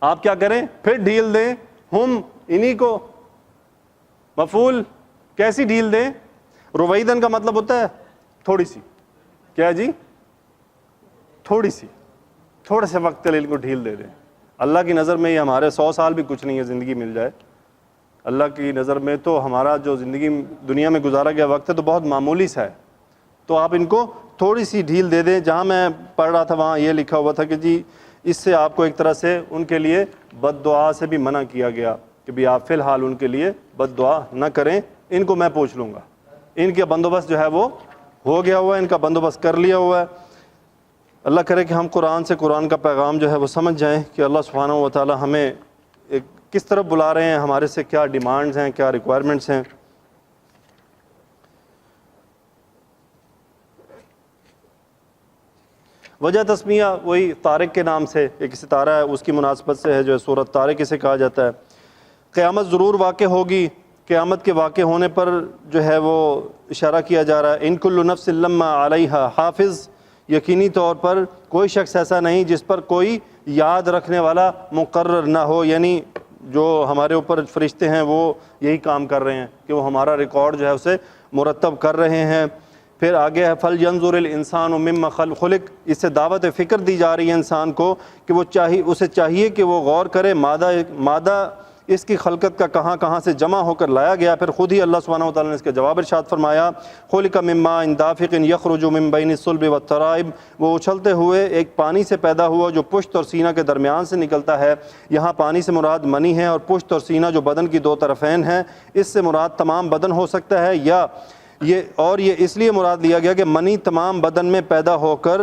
آپ کیا کریں, پھر ڈھیل دیں, ہم, انہی کو. مفعول, کیسی ڈھیل دیں, رویدن کا مطلب ہوتا ہے تھوڑی سی. کیا جی, تھوڑی سی, تھوڑے سے وقت کے لیے ان کو ڈھیل دے دیں. اللہ کی نظر میں یہ ہمارے 100 سال بھی کچھ نہیں ہے, زندگی مل جائے. اللہ کی نظر میں تو ہمارا جو زندگی دنیا میں گزارا گیا وقت ہے تو بہت معمولی سا ہے. تو آپ ان کو تھوڑی سی ڈھیل دے دیں. جہاں میں پڑھ رہا تھا وہاں یہ لکھا ہوا تھا کہ جی اس سے آپ کو ایک طرح سے ان کے لیے بد دعا سے بھی منع کیا گیا کہ بھی آپ فی الحال ان کے لیے بد دعا نہ کریں، ان کو میں پوچھ لوں گا، ان کا بندوبست جو ہے وہ ہو گیا ہوا ہے، ان کا بندوبست کر لیا ہوا ہے۔ اللہ کرے کہ ہم قرآن سے قرآن کا پیغام جو ہے وہ سمجھ جائیں کہ اللہ سبحانہ و تعالی ہمیں کس طرف بلا رہے ہیں، ہمارے سے کیا ڈیمانڈز ہیں، کیا ریکوائرمنٹس ہیں۔ وجہ تسمیہ وہی طارق کے نام سے ایک ستارہ ہے، اس کی مناسبت سے ہے، جو ہے سورۃ طارق اسے کہا جاتا ہے۔ قیامت ضرور واقع ہوگی، قیامت کے واقع ہونے پر جو ہے وہ اشارہ کیا جا رہا ہے، ان کل نفس لما علیہا حافظ، یقینی طور پر کوئی شخص ایسا نہیں جس پر کوئی یاد رکھنے والا مقرر نہ ہو، یعنی جو ہمارے اوپر فرشتے ہیں وہ یہی کام کر رہے ہیں کہ وہ ہمارا ریکارڈ جو ہے اسے مرتب کر رہے ہیں۔ پھر آگے ہے فَلْيَنْظُرِ الْإِنسَانُ مِمَّ خُلِقَ، اس سے دعوت فکر دی جا رہی ہے انسان کو کہ وہ اسے چاہیے کہ وہ غور کرے مادہ اس کی خلقت کا کہاں سے جمع ہو کر لایا گیا۔ پھر خود ہی اللہ سبحانہ و تعالیٰ نے اس کا جواب ارشاد فرمایا، خُلِقَ مِن مَّاءٍ دَافِقٍ يَخْرُجُ مِن بَيْنِ الصُّلْبِ وَالتَّرَائِبِ، وہ اچھلتے ہوئے ایک پانی سے پیدا ہوا جو پشت اور سینہ کے درمیان سے نکلتا ہے۔ یہاں پانی سے مراد منی ہے، اور پشت اور سینہ جو بدن کی دو طرفین ہیں، اس سے مراد تمام بدن ہو سکتا ہے، یا یہ اس لیے مراد لیا گیا کہ منی تمام بدن میں پیدا ہو کر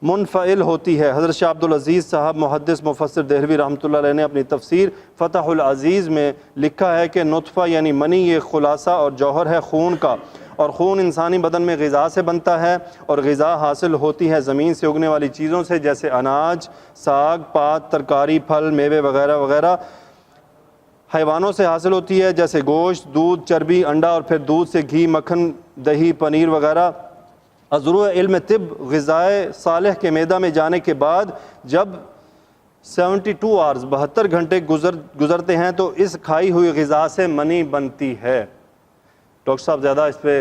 منفعل ہوتی ہے۔ حضرت شاہ عبدالعزیز صاحب محدث مفسر دہلوی رحمۃ اللہ علیہ نے اپنی تفسیر فتح العزیز میں لکھا ہے کہ نطفہ یعنی منی یہ خلاصہ اور جوہر ہے خون کا، اور خون انسانی بدن میں غذا سے بنتا ہے، اور غذا حاصل ہوتی ہے زمین سے اگنے والی چیزوں سے، جیسے اناج، ساگ پات، ترکاری، پھل، میوے وغیرہ وغیرہ۔ حیوانوں سے حاصل ہوتی ہے جیسے گوشت، دودھ، چربی، انڈا، اور پھر دودھ سے گھی، مکھن، دہی، پنیر وغیرہ۔ ازرو علم طب غذائے صالح کے معدہ میں جانے کے بعد جب 72 آورز 72 گھنٹے گزرتے ہیں تو اس کھائی ہوئی غذا سے منی بنتی ہے۔ ڈاکٹر صاحب زیادہ اس پہ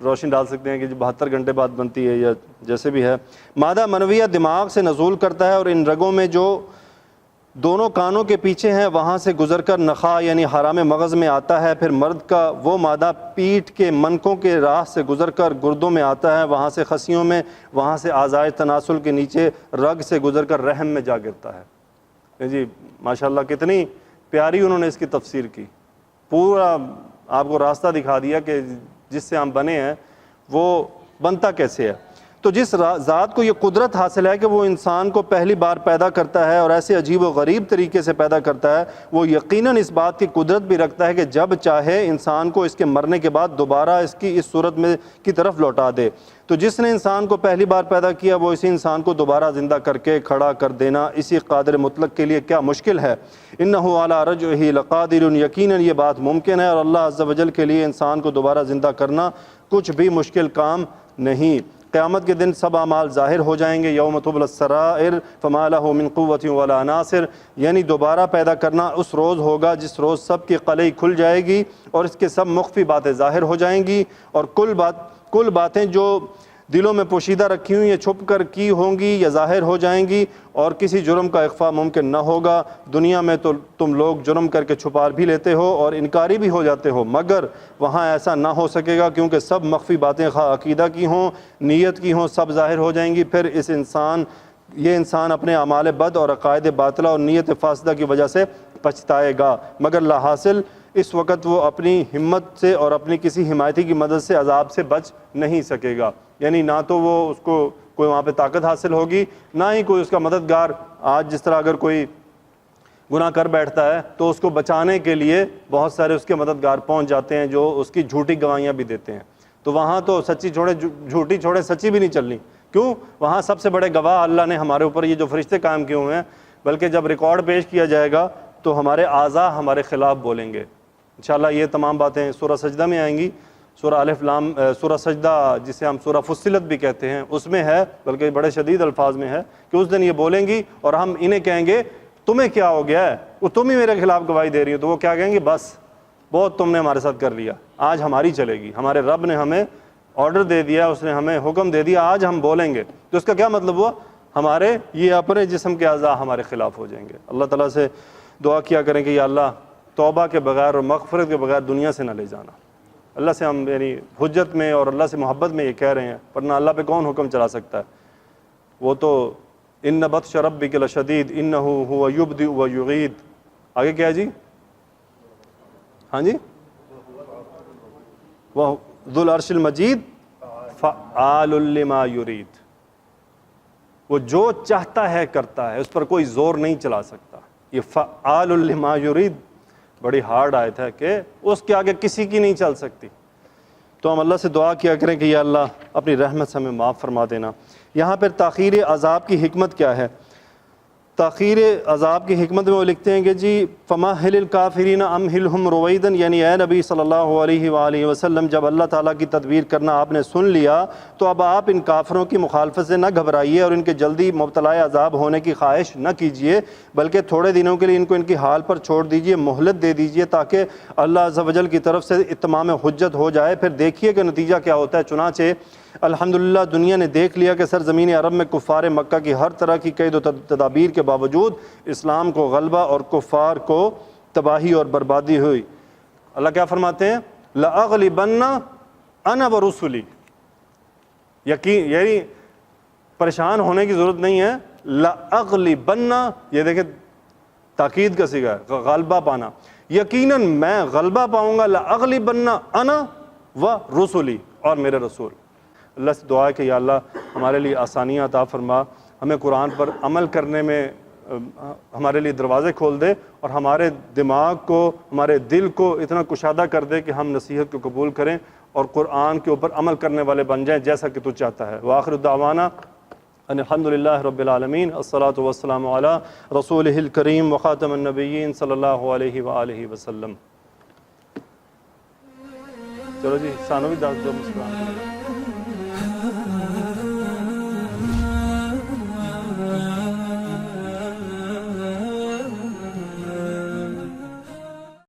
روشنی ڈال سکتے ہیں کہ جو 72 گھنٹے بعد بنتی ہے یا جیسے بھی ہے۔ مادہ منویہ دماغ سے نزول کرتا ہے، اور ان رگوں میں جو دونوں کانوں کے پیچھے ہیں وہاں سے گزر کر نخاع یعنی حرام مغز میں آتا ہے۔ پھر مرد کا وہ مادہ پیٹھ کے منکوں کے راہ سے گزر کر گردوں میں آتا ہے، وہاں سے خصیوں میں، وہاں سے اعضائے تناسل کے نیچے رگ سے گزر کر رحم میں جا گرتا ہے۔ جی ماشاءاللہ کتنی پیاری انہوں نے اس کی تفسیر کی، پورا آپ کو راستہ دکھا دیا کہ جس سے ہم بنے ہیں وہ بنتا کیسے ہے۔ تو جس ذات کو یہ قدرت حاصل ہے کہ وہ انسان کو پہلی بار پیدا کرتا ہے اور ایسے عجیب و غریب طریقے سے پیدا کرتا ہے، وہ یقیناً اس بات کی قدرت بھی رکھتا ہے کہ جب چاہے انسان کو اس کے مرنے کے بعد دوبارہ اس کی اس صورت میں کی طرف لوٹا دے۔ تو جس نے انسان کو پہلی بار پیدا کیا وہ اسی انسان کو دوبارہ زندہ کر کے کھڑا کر دینا اسی قادر مطلق کے لیے کیا مشکل ہے۔ انہ علی رجعہ لقادر، یقیناً یہ بات ممکن ہے، اور اللہ عز و جل کے لیے انسان کو دوبارہ زندہ کرنا کچھ بھی مشکل کام نہیں۔ قیامت کے دن سب اعمال ظاہر ہو جائیں گے، یوم تبلی السرائر فما لہ من قوۃ ولا ناصر، یعنی دوبارہ پیدا کرنا اس روز ہوگا جس روز سب کی قلعی کھل جائے گی اور اس کے سب مخفی باتیں ظاہر ہو جائیں گی، اور کل باتیں جو دلوں میں پوشیدہ رکھی ہوئی یا چھپ کر کی ہوں گی یا ظاہر ہو جائیں گی، اور کسی جرم کا اخفاء ممکن نہ ہوگا۔ دنیا میں تو تم لوگ جرم کر کے چھپا بھی لیتے ہو اور انکاری بھی ہو جاتے ہو، مگر وہاں ایسا نہ ہو سکے گا، کیونکہ سب مخفی باتیں خواہ عقیدہ کی ہوں، نیت کی ہوں، سب ظاہر ہو جائیں گی۔ پھر یہ انسان اپنے اعمال بد اور عقائد باطلہ اور نیت فاسدہ کی وجہ سے پچھتائے گا، مگر لا حاصل اس وقت وہ اپنی ہمت سے اور اپنی کسی حمایتی کی مدد سے عذاب سے بچ نہیں سکے گا، یعنی نہ تو وہ اس کو کوئی وہاں پہ طاقت حاصل ہوگی، نہ ہی کوئی اس کا مددگار۔ آج جس طرح اگر کوئی گناہ کر بیٹھتا ہے تو اس کو بچانے کے لیے بہت سارے اس کے مددگار پہنچ جاتے ہیں جو اس کی جھوٹی گواہیاں بھی دیتے ہیں، تو وہاں تو سچی چھوڑے جھوٹی چھوڑے سچی بھی نہیں چلنی، کیوں؟ وہاں سب سے بڑے گواہ اللہ نے ہمارے اوپر یہ جو فرشتے قائم کیے ہوئے ہیں، بلکہ جب ریکارڈ پیش کیا جائے گا تو ہمارے اعضاء ہمارے خلاف بولیں گے۔ انشاءاللہ یہ تمام باتیں سورہ سجدہ میں آئیں گی، سورہ الف لام سورہ سجدہ جسے ہم سورہ فصلت بھی کہتے ہیں اس میں ہے، بلکہ بڑے شدید الفاظ میں ہے کہ اس دن یہ بولیں گی اور ہم انہیں کہیں گے تمہیں کیا ہو گیا ہے، وہ تم ہی میرے خلاف گواہی دے رہی ہو، تو وہ کیا کہیں گے؟ بس بہت تم نے ہمارے ساتھ کر لیا، آج ہماری چلے گی، ہمارے رب نے ہمیں آرڈر دے دیا، اس نے ہمیں حکم دے دیا، آج ہم بولیں گے۔ تو اس کا کیا مطلب ہوا؟ ہمارے یہ اپنے جسم کے اعضاء ہمارے خلاف ہو جائیں گے۔ اللہ تعالیٰ سے دعا کیا کریں کہ یا اللہ توبہ کے بغیر اور مغفرت کے بغیر دنیا سے نہ لے جانا۔ اللہ سے ہم یعنی حجت میں اور اللہ سے محبت میں یہ کہہ رہے ہیں، ورنہ اللہ پہ کون حکم چلا سکتا ہے؟ وہ تو ان بطش ربک لشدید انہ هو یبدئ و یعید. آگے کیا ہے جی؟ ہاں جی، وہ ذو العرش المجید فعال لما یرید. وہ جو چاہتا ہے کرتا ہے، اس پر کوئی زور نہیں چلا سکتا. یہ فعال لما یرید بڑی ہارڈ آیت ہے کہ اس کے آگے کسی کی نہیں چل سکتی. تو ہم اللہ سے دعا کیا کریں کہ یا اللہ اپنی رحمت سے ہمیں معاف فرما دینا. یہاں پر تاخیر عذاب کی حکمت کیا ہے؟ تاخیر عذاب کی حکمت میں وہ لکھتے ہیں کہ جی فمہل الکافرین امہلہم رویدا، یعنی اے نبی صلی اللہ علیہ وآلہ وسلم جب اللہ تعالیٰ کی تدبیر کرنا آپ نے سن لیا تو اب آپ ان کافروں کی مخالفت سے نہ گھبرائیے اور ان کے جلدی مبتلا عذاب ہونے کی خواہش نہ کیجیے، بلکہ تھوڑے دنوں کے لیے ان کو ان کی حال پر چھوڑ دیجیے، مہلت دے دیجیے تاکہ اللہ عز و جل کی طرف سے اتمام حجت ہو جائے. پھر دیکھیے کہ نتیجہ کیا ہوتا ہے. چنانچہ الحمدللہ دنیا نے دیکھ لیا کہ سرزمین عرب میں کفار مکہ کی ہر طرح کی قید و تدابیر کے باوجود اسلام کو غلبہ اور کفار کو تباہی اور بربادی ہوئی. اللہ کیا فرماتے ہیں؟ لَأَغْلِبَنَّ أَنَا وَرُسُلِي. یقین یعنی پریشان ہونے کی ضرورت نہیں ہے. لَأَغْلِبَنَّ یہ دیکھیں تاکید کا صیغہ ہے، غلبہ پانا. یقیناً میں غلبہ پاؤں گا. لَأَغْلِبَنَّ أَنَا وَرُسُلِي، اور میرے رسول. اللہ سے دعا ہے کہ یا اللہ ہمارے لیے آسانیاں عطا فرما، ہمیں قرآن پر عمل کرنے میں ہمارے لیے دروازے کھول دے اور ہمارے دماغ کو، ہمارے دل کو اتنا کشادہ کر دے کہ ہم نصیحت کو قبول کریں اور قرآن کے اوپر عمل کرنے والے بن جائیں جیسا کہ تو چاہتا ہے. وآخر دعوانا ان الحمدللہ رب العالمین، الصلاۃ والسلام علی رسولہ الکریم وخاتم النبیین صلی اللہ علیہ وآلہ وسلم. چلو جی سانو بھی دس دو مسکران.